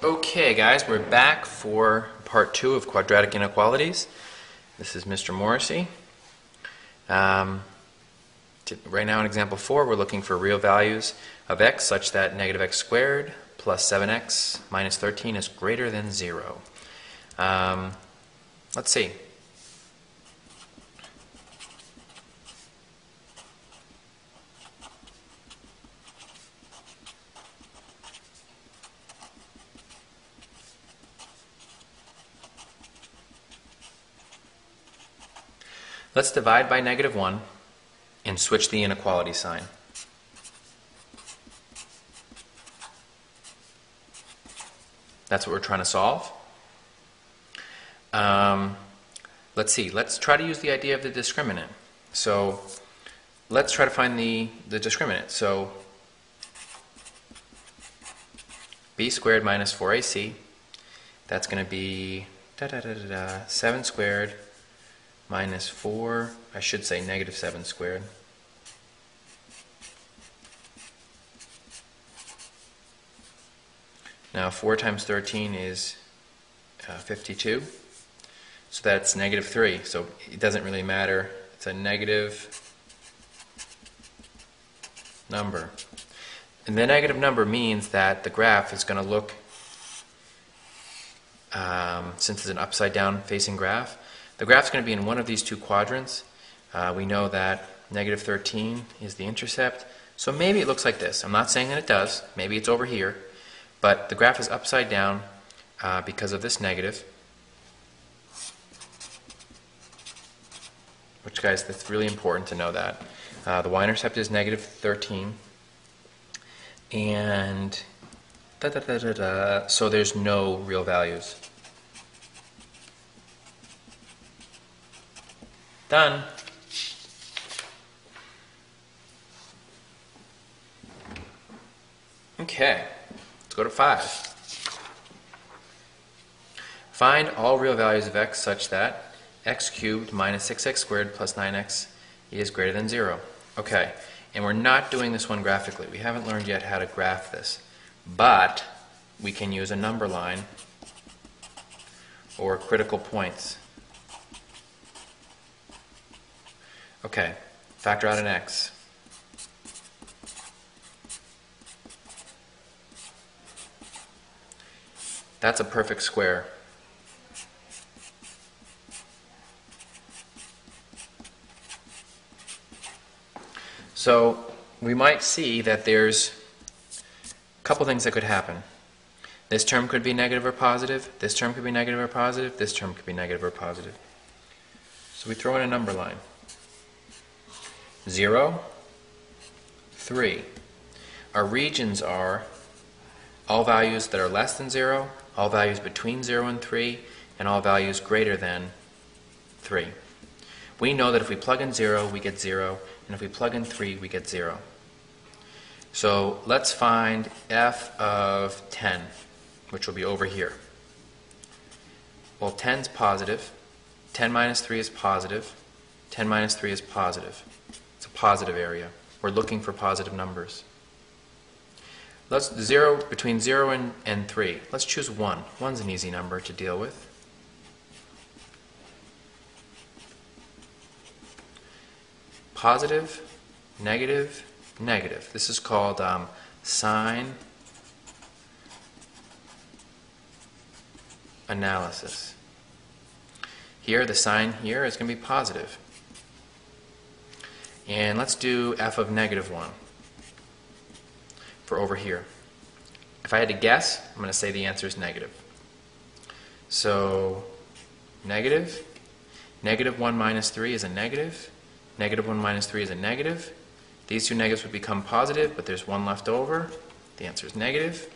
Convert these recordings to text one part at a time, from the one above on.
Okay, guys, we're back for part 2 of quadratic inequalities. This is Mr. Morrissey. Right now in example 4, we're looking for real values of x such that negative x squared plus 7x minus 13 is greater than 0. Let's see. Let's divide by negative 1 and switch the inequality sign. That's what we're trying to solve. Let's see. Let's try to use the idea of the discriminant. So let's try to find the discriminant. So b squared minus 4ac, that's going to be 7 squared minus 4, I should say negative 7 squared. Now 4 times 13 is 52, so that's negative 3, so it doesn't really matter. It's a negative number. And the negative number means that the graph is going to look, since it's an upside down facing graph, the graph's going to be in one of these two quadrants. We know that negative 13 is the intercept, so maybe it looks like this. I'm not saying that it does. Maybe it's over here. But the graph is upside down because of this negative. Which, guys, that's really important to know that. The y-intercept is negative 13. And so there's no real values. Done. Okay, let's go to 5. Find all real values of x such that x cubed minus 6x squared plus 9x is greater than 0. Okay, and we're not doing this one graphically. We haven't learned yet how to graph this. But we can use a number line or critical points. Okay, factor out an x. That's a perfect square. So we might see that there's a couple things that could happen. This term could be negative or positive, this term could be negative or positive, this term could be negative or positive. So we throw in a number line. 0, 3. Our regions are all values that are less than 0, all values between 0 and 3, and all values greater than 3. We know that if we plug in 0, we get 0, and if we plug in 3, we get 0. So let's find f of 10, which will be over here. Well, 10 is positive, 10 minus 3 is positive, 10 minus 3 is positive. It's a positive area. We're looking for positive numbers. Let's between 0 and 3. Let's choose 1. 1's an easy number to deal with. Positive, negative, negative. This is called sign analysis. Here, the sign here is going to be positive. And let's do f of negative 1 for over here. If I had to guess, I'm going to say the answer is negative. So, negative 1 minus 3 is a negative, negative 1 minus 3 is a negative. These two negatives would become positive, but there's 1 left over. The answer is negative.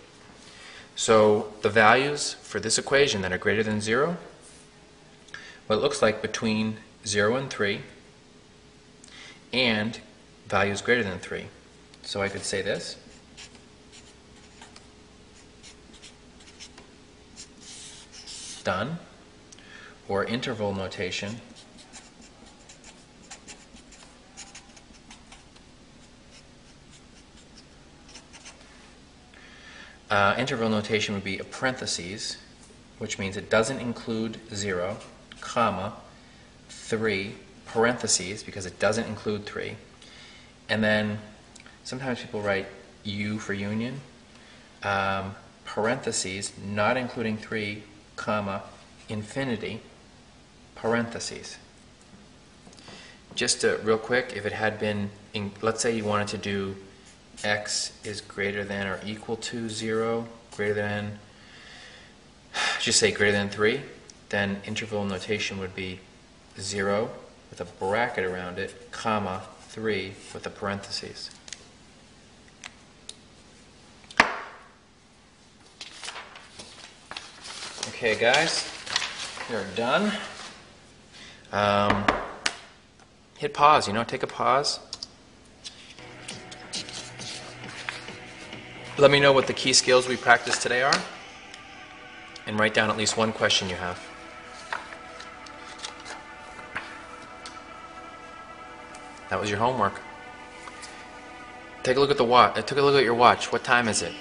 So, the values for this equation that are greater than 0, well, it looks like between 0 and 3, and values greater than 3. So I could say this. Done. Or interval notation. Interval notation would be a parentheses, which means it doesn't include 0, comma, 3, parentheses, because it doesn't include 3. And then sometimes people write U for union, parentheses, not including 3, comma, infinity, parentheses. Just real quick, if it had been, let's say you wanted to do x is greater than or equal to 0, greater than, just say greater than 3, then interval notation would be 0 with a bracket around it, comma, 3 with a parentheses. Okay, guys, we're done. Hit pause, take a pause. Let me know what the key skills we practiced today are, and write down at least one question you have. That was your homework. Take a look at the watch. Take a look at your watch. What time is it?